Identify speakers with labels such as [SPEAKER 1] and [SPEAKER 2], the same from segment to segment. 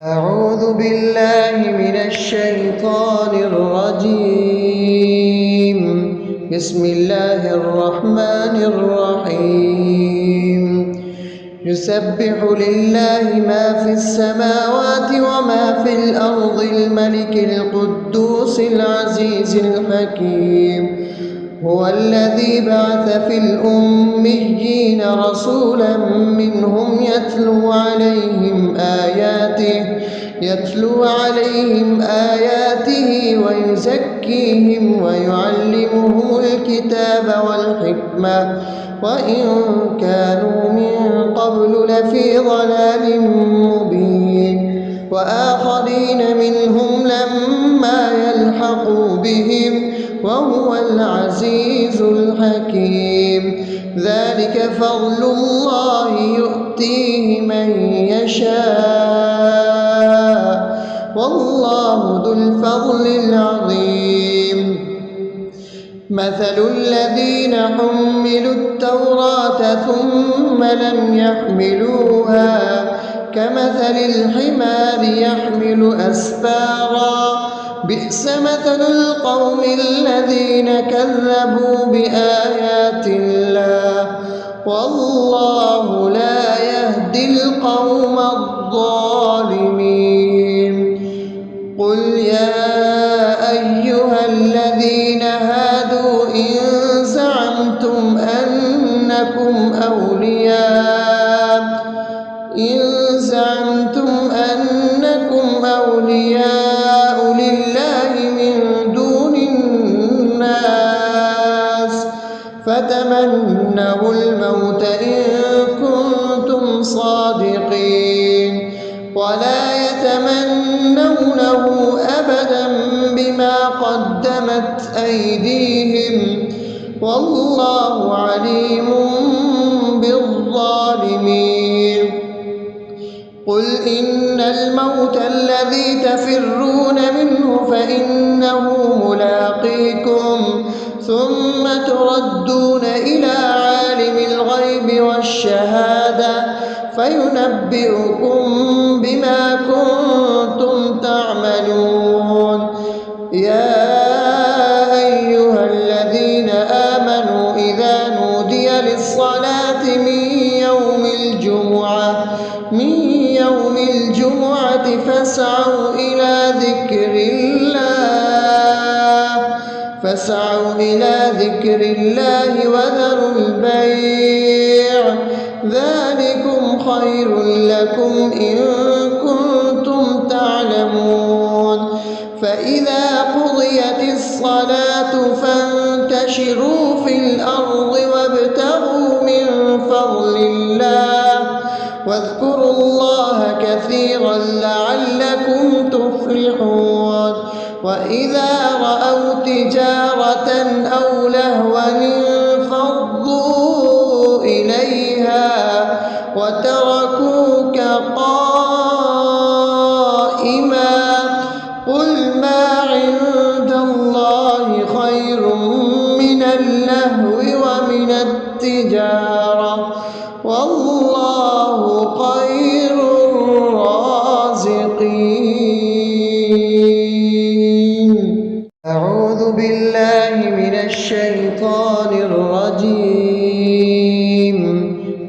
[SPEAKER 1] أعوذ بالله من الشيطان الرجيم. بسم الله الرحمن الرحيم. يسبح لله ما في السماوات وما في الأرض الملك القدوس العزيز الحكيم. هو الذي بعث في الأميين رسولا منهم يتلو عليهم آياته ويزكيهم ويعلمهم الكتاب والحكمة وإن كانوا من قبل لفي ضلال مبين وآخرين منهم لما يلحقوا بهم وهو العزيز الحكيم. ذلك فضل الله يؤتيه من يشاء والله ذو الفضل العظيم. مثل الذين حملوا التوراة ثم لم يحملوها كمثل الحمار يحمل أسفارا بئس مثل القوم الذين كذبوا بآيات الله والله لا يهدي القوم الظالمين. قل يا أيها الذين هادوا إن زعمتم أنكم أولياء لله من دون الناس فتمنوا الموت إن كنتم صادقين ولا يتمنونه أبدا بما قدمت أيديهم والله عليم بالظالمين. قل إن الموت الذي تفرون منه فإنه ملاقيكم ثم تردون إلى عالم الغيب والشهادة فينبئكم بما كنتم تعملون. يا أيها الذين آمنوا إذا نودي للصلاة من يوم الجمعة فاسعوا إلى ذكر الله وذروا البيع ذلكم خير لكم إن كنتم تعلمون. فإذا قضيت الصلاة فانتشروا في الأرض وابتغوا من فضل الله واذكروا الله كثيرا لعلكم تفلحون. وإذا رأوا تجارة أو لهوا انفضوا إليها وتركوك قائما قل ما عند الله خير من اللهو ومن التجارة والله خير الرازقين. أعوذ بالله من الشيطان الرجيم.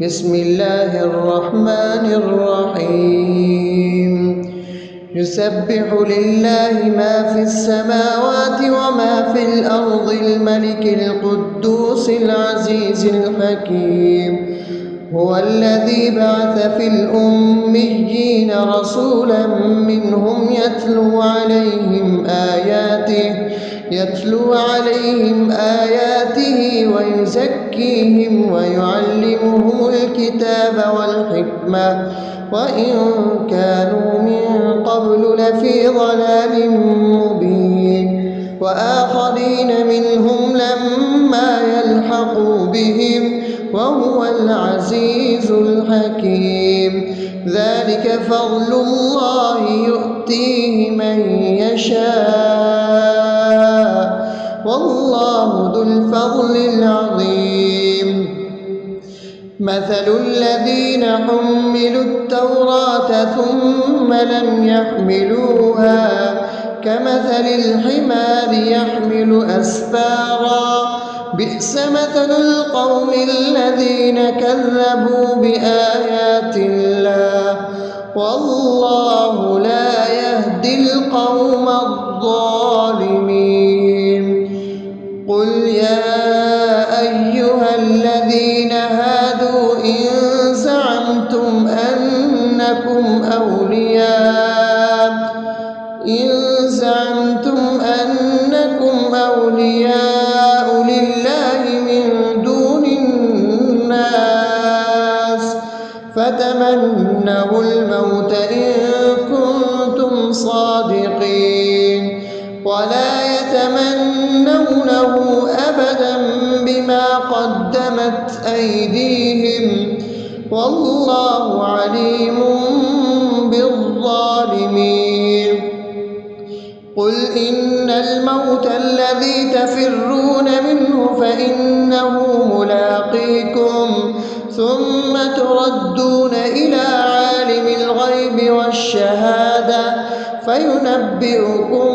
[SPEAKER 1] بسم الله الرحمن الرحيم. يسبح لله ما في السماوات وما في الأرض الملك القدوس العزيز الحكيم. هو الذي بعث في الأميين رسولا منهم يتلو عليهم آياته ويزكيهم ويعلمهم الكتاب والحكمة وإن كانوا من قبل لفي ضلال مبين وآخرين منهم لما يلحقوا بهم وهو العزيز الحكيم. ذلك فضل الله يؤتيه من يشاء والله ذو الفضل العظيم. مثل الذين حملوا التوراة ثم لم يحملوها كمثل الحمار يحمل أسفارا بئس مثل القوم الذين كذبوا بآيات الله والله لا يهدي القوم الظالمين. قل يا أيها الذين هادوا إن زعمتم أنكم أولياء لله من دون الناس فتمنوا الموت إن كنتم صادقين ولا يتمنونه أبدا بما قدمت أيديهم والله عليم بالظالمين. قل إن الموت الذي تفرون منه فإنه ملاقيكم ثم تردون إلى عالم الغيب والشهادة فينبئكم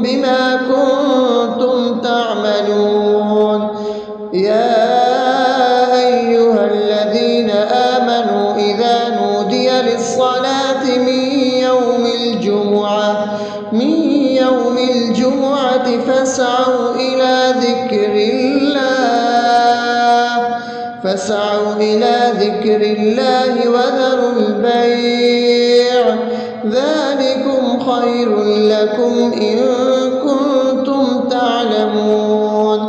[SPEAKER 1] بما كنتم تعملون. يا أيها الذين آمنوا إذا نودي للصلاة من يوم الجمعة فاسعوا إلى ذكر الله وذروا البيع ذلكم خير لكم إن كنتم تعلمون.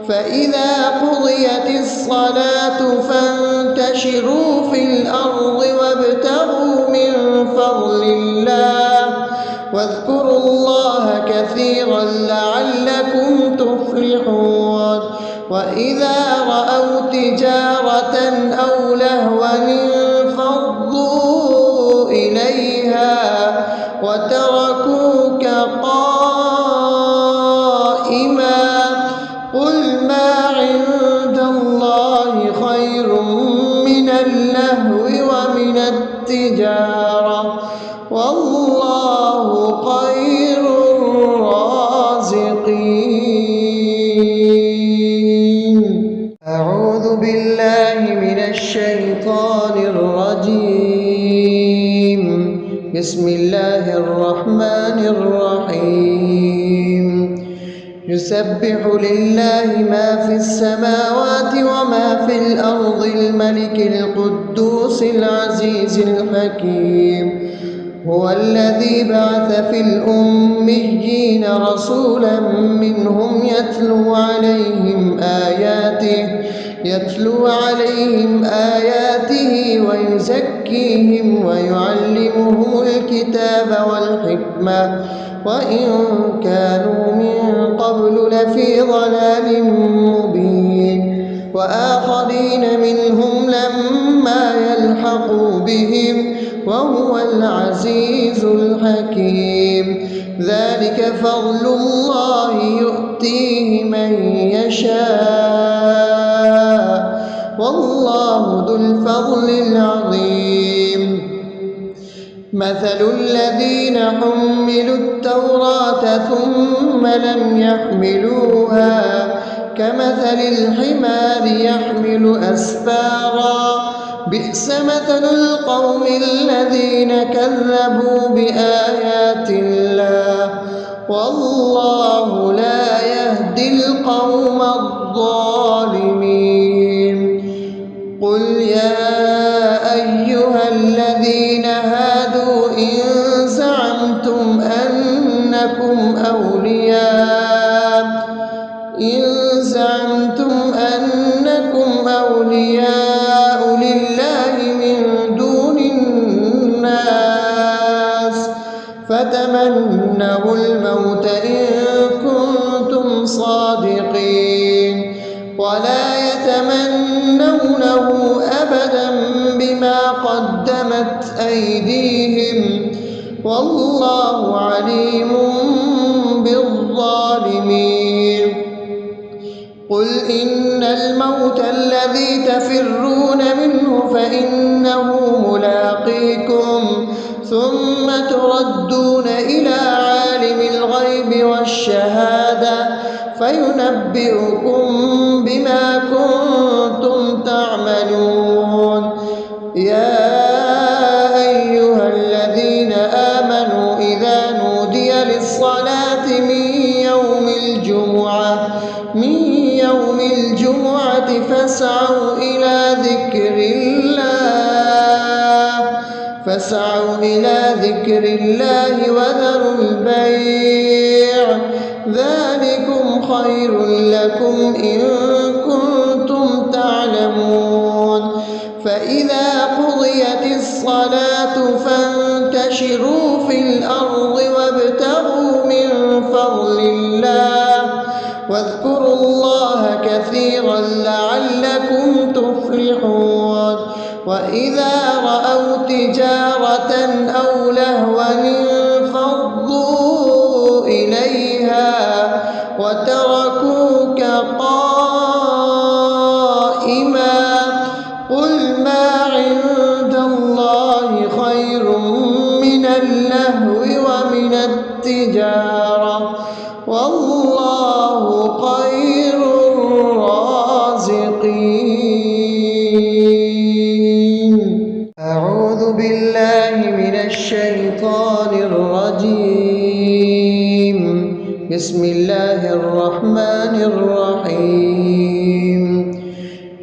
[SPEAKER 1] فإذا قضيت الصلاة فانتشروا في الأرض وابتغوا من فضل الله واذكروا الله كثيرا لعلكم تفلحون. وإذا رأوا تجارة أو لهوا انفضوا إليها وتركوك قائما قل ما عند الله خير من اللهو ومن التجارة والله خير الرازقين. أعوذ بالله من الشيطان الرجيم. بسم الله الرحمن الرحيم. يسبح لله ما في السماوات وما في الأرض الملك القدوس العزيز الحكيم. هو الذي بعث في الأميين رسولا منهم يتلو عليهم آياته ويزكيهم ويعلمهم الكتاب والحكمة وإن كانوا من قبل لفي ضلال مبين. وآخرين منهم لما يلحقوا بهم وهو العزيز الحكيم. ذلك فضل الله يؤتيه من يشاء والله ذو الفضل العظيم. مثل الذين حملوا التوراة ثم لم يحملوها كمثل الحمار يحمل أسفارا بئس مثل القوم الذين كذبوا بآيات الله والله لا يهدي القوم الظالمين. قل يا أيها الذين هادوا إن زعمتم أنكم أولياء لله من دون الناس فتمنوا الموت إن كنتم صادقين ولا يتمنونه أبدا بما قدمت أيديهم والله عليم بالظالمين. قل إن الموت الذي تفرون منه فإنه ملاقيكم ثم تردون إلى عالم الغيب والشهادة فينبئكم بما كنتم تعملون. يا أيها الذين آمنوا إذا نودي للصلاة من يوم الجمعة فاسعوا إلى ذكر الله وذروا البيع ذلكم خير لكم إن كنتم تعلمون. فإذا قضيت الصلاة فانتشروا في الأرض وابتغوا من فضل الله واذكروا الله كثيرا لعلكم تفلحون. وإذا رأوا تجارة أو لهوا انفضوا إليها وتركوك قائما قل ما عند الله خير من اللهو ومن التجارة والله خير الرازقين. أعوذ بالله من الشيطان الرجيم. بسم الله الرحمن الرحيم.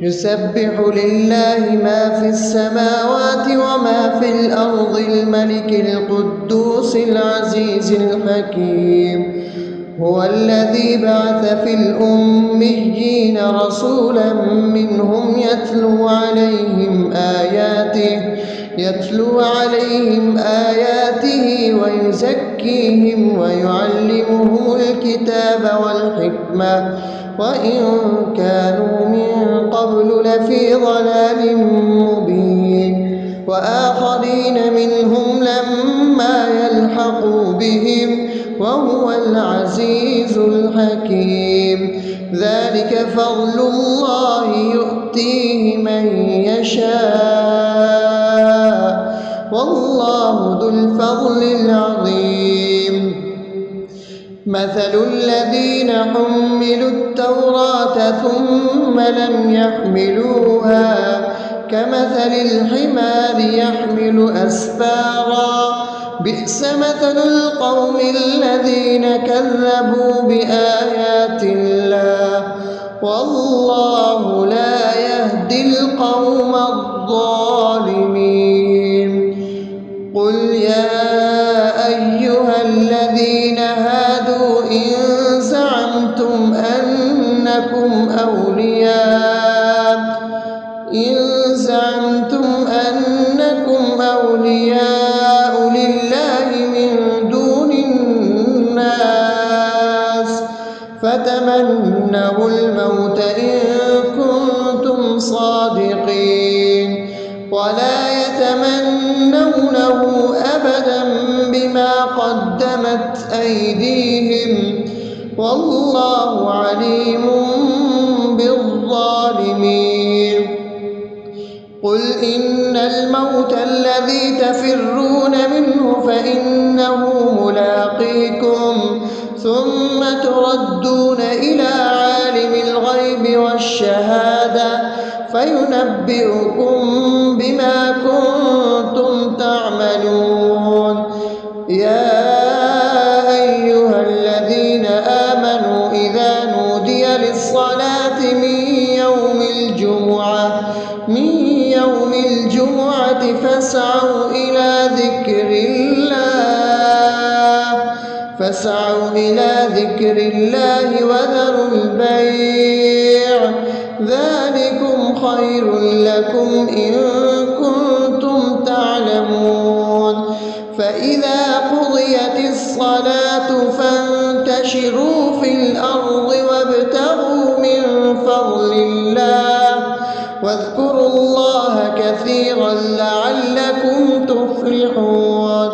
[SPEAKER 1] يسبح لله ما في السماوات وما في الأرض الملك القدوس العزيز الحكيم. هو الذي بعث في الأميين رسولا منهم يتلو عليهم آياته ويزكيهم ويعلمهم الكتاب والحكمة وإن كانوا من قبل لفي ضلال مبين. وآخرين منهم لما يلحقوا بهم وهو العزيز الحكيم. ذلك فضل الله يؤتيه من يشاء والله ذو الفضل العظيم. مثل الذين حملوا التوراة ثم لم يحملوها كمثل الحمار يحمل أسفارا بئس مثل القوم الذين كذبوا بآيات الله والله لا يهدي القوم الظالمين. قل يا أيها الذين هادوا إن زعمتم أنكم أولياء لله من دون الناس فتمنوا الموت إن كنتم صادقين ولا يتمنونه أبدا بما قدمت أيديهم والله عليم بالظالمين. قل إن الموت الذي تفرون منه فإنه ملاقيكم ثم تردون إلى عالم الغيب والشهادة فينبئكم بما كنتم تعملون. يا أيها الذين آمنوا إذا نودي للصلاة من يوم الجمعة فاسعوا إلى ذكر الله وذروا البيع ذلكم خير لكم إن كنتم تعلمون. فإذا قضيت الصلاة فانتشروا في الأرض وابتغوا من فضل الله واذكروا الله كثيرا لعلكم تفلحون.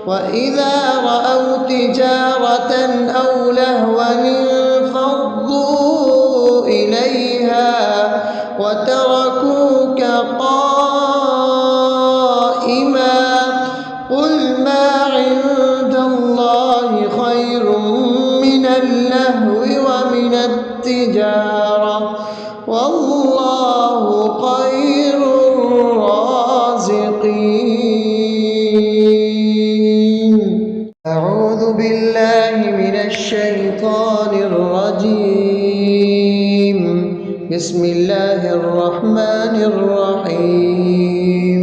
[SPEAKER 1] وإذا رأوا تجارة أو لهوا انفضوا إليها إليها وتركوك قائما قل ما عند الله خير من اللهو ومن التجارة والله خير الرازقين. أعوذ بالله من الشيطان الرجيم. بسم الله الرحمن الرحيم.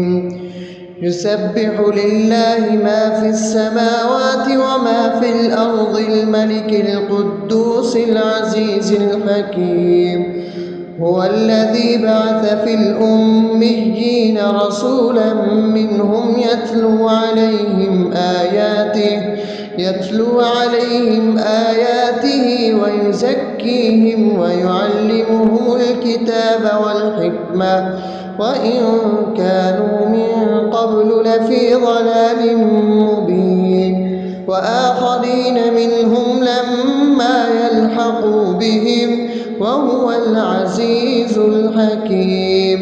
[SPEAKER 1] يسبح لله ما في السماوات وما في الأرض الملك القدوس العزيز الحكيم. هو الذي بعث في الأميين رسولا منهم يتلو عليهم آياته ويزكيهم ويعلمهم الكتاب والحكمة وإن كانوا من قبل لفي ضلال مبين وآخرين منهم لما يلحقوا بهم وهو العزيز الحكيم.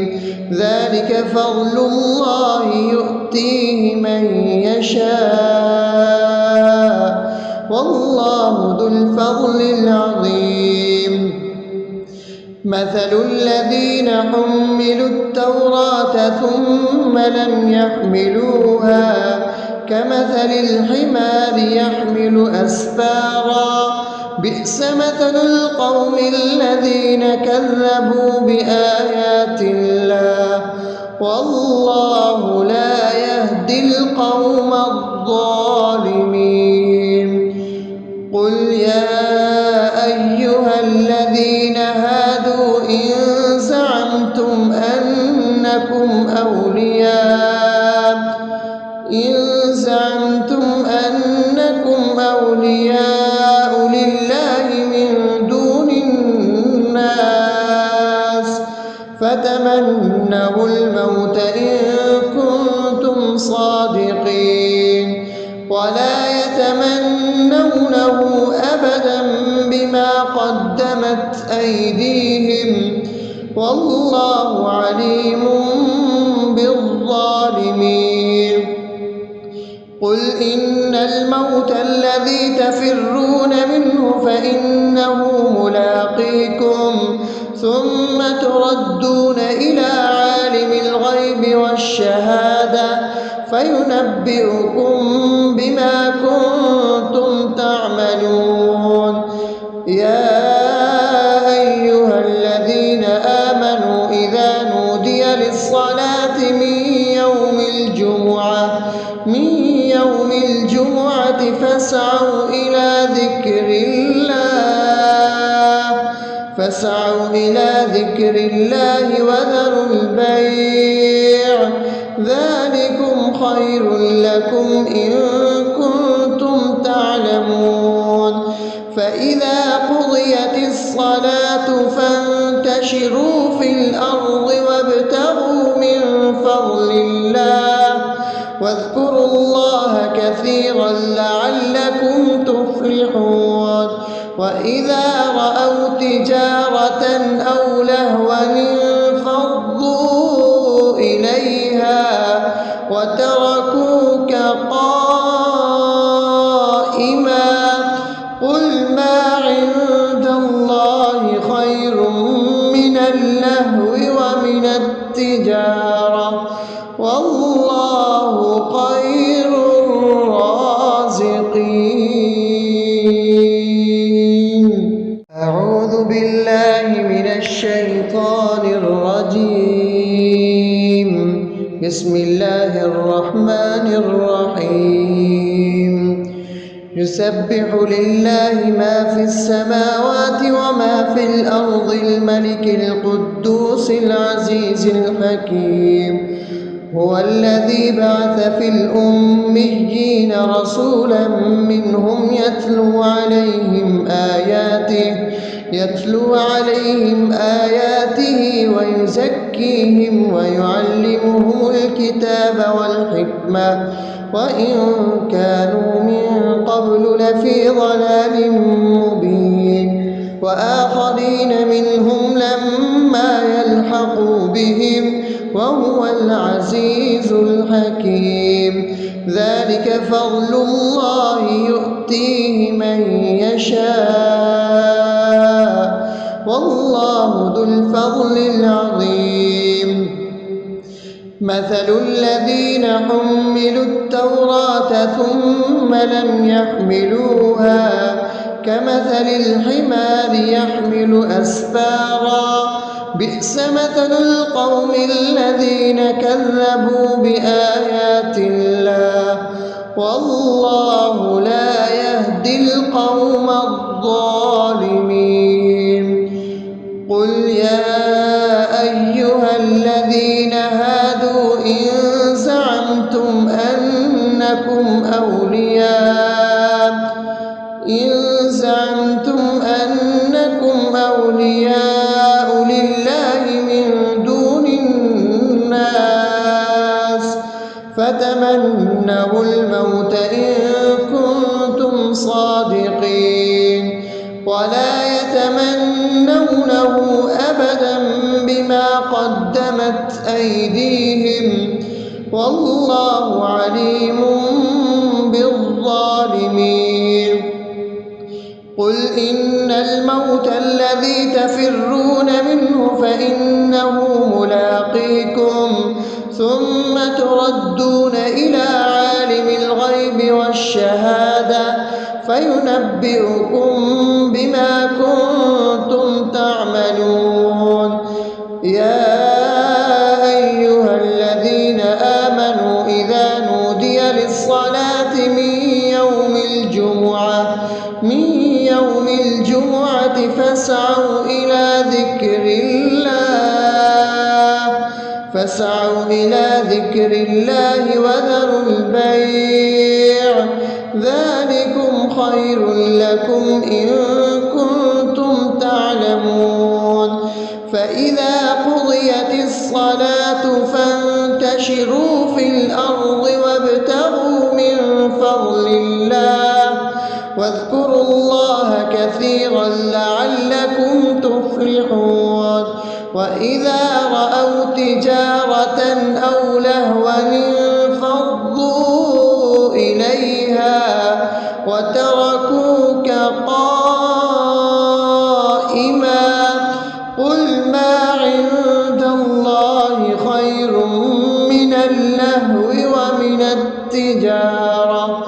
[SPEAKER 1] ذلك فضل الله يؤتيه من يشاء والله ذو الفضل العظيم. مثل الذين حملوا التوراة ثم لم يحملوها كمثل الحمار يحمل أسفارا بئس مثل القوم الذين كذبوا بآيات الله والله لا يهدي القوم الظالمين. قل يا أيها الذين هادوا إن زعمتم أنكم أولياء لله من دون الناس فتمنوا الموت إن كنتم صادقين ولا يتمنونه أبدا بما قدمت أيديهم والله عليم بالظالمين. قل إن الموت الذي تفرون منه فإنه ملاقيكم ثم تردون إلى عالم الغيب والشهادة فينبئكم بما كنتم تعملون. يا أيها الذين آمنوا إذا نودي للصلاة من يوم الجمعة فاسعوا إلى ذكر الله وذروا البيع ذلكم خير لكم إن كنتم تعلمون. فإذا قضيت الصلاة فانتشروا في الأرض وابتغوا من فضل الله واذكروا الله كثيرا لعلكم تفلحون. وإذا رأوا تجارة أو لهوا انفضوا إليها وتركوك قائما قل ما عند الله خير من اللهو ومن التجارة والله خير الرازقين. أعوذ بالله من الشيطان الرجيم. بسم الله الرحمن الرحيم. يسبح لله ما في السماوات وما في الأرض الملك القدوس العزيز الحكيم. هو الذي بعث في الأميين رسولا منهم يتلو عليهم آياته ويزكيهم ويعلمهم الكتاب والحكمة وإن كانوا من قبل لفي ضلال مبين وآخرين المقربين منهم لما يلحقوا بهم وهو العزيز الحكيم. ذلك فضل الله يؤتيه من يشاء والله ذو الفضل العظيم. مثل الذين حملوا التوراة ثم لم يحملوها كمثل الحمار يحمل أسفارا بئس مثل القوم الذين كذبوا بآيات الله والله لا يهدي القوم الظالمين. قل يا أيها الذين هادوا إن زعمتم أنكم أولياء لله من دون الناس فتمنوا الموت إن كنتم صادقين ولا يتمنونه أبدا بما قدمت أيديهم والله عليم بالظالمين. قل إن الموت الذي تفرون منه فإنه ملاقيكم ثم تردون إلى عالم الغيب والشهادة فينبئكم بما كنتم تعملون. يا أيها الذين آمنوا إذا نودي للصلاة من يوم الجمعة فاسعوا إلى ذكر الله وذروا البيع ذلكم خير لكم إن كنتم تعلمون. فإذا قضيت الصلاة فانتشروا في الأرض وابتغوا من فضل الله واذكروا الله كثيرا لعلكم تفلحون. وإذا رأوا تجارة أو لهوا انفضوا إليها وتركوك قائما قل ما عند الله خير من اللهو ومن التجارة